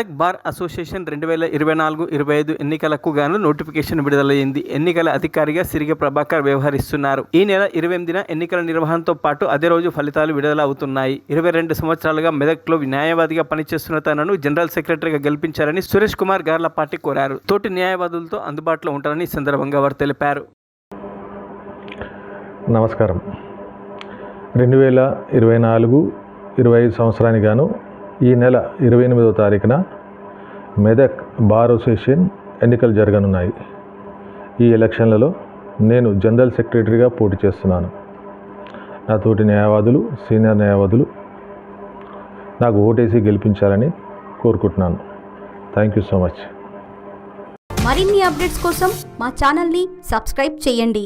Medak bar association 2024-25 ఎన్నికలకు గాను notification విడుదలైంది. ఎన్నికల అధికారిగా సిరిగ ప్రభాకర్ వ్యవహరిస్తున్నారు. ఈ నెల 28న ఎన్నికల నిర్వహణతో పాటు అదే రోజు ఫలితాలు విడుదల అవుతున్నాయి. 22 సంవత్సరాలుగా మెదక్లో న్యాయవాదిగా పనిచేస్తున్న తనను జనరల్ సెక్రటరీగా గెలిపించాలని సురేష్ కుమార్ గార్లపాటి కోరారు. తోటి న్యాయవాదులతో అందుబాటులో ఉంటారని ఈ సందర్భంగా వారు తెలిపారు. నమస్కారం. 2024-25 సంవత్సరానికి గాను ఈ నెల 28వ తారీఖున మెదక్ బార్ అసోసియేషన్ ఎన్నికలు జరగనున్నాయి. ఈ ఎలక్షన్లలో నేను జనరల్ సెక్రటరీగా పోటీ చేస్తున్నాను. నా తోటి న్యాయవాదులు, సీనియర్ న్యాయవాదులు నాకు ఓటేసి గెలిపించాలని కోరుకుంటున్నాను. Thank you so much. మరిన్ని అప్డేట్స్ కోసం మా ఛానల్ని సబ్స్క్రైబ్ చేయండి.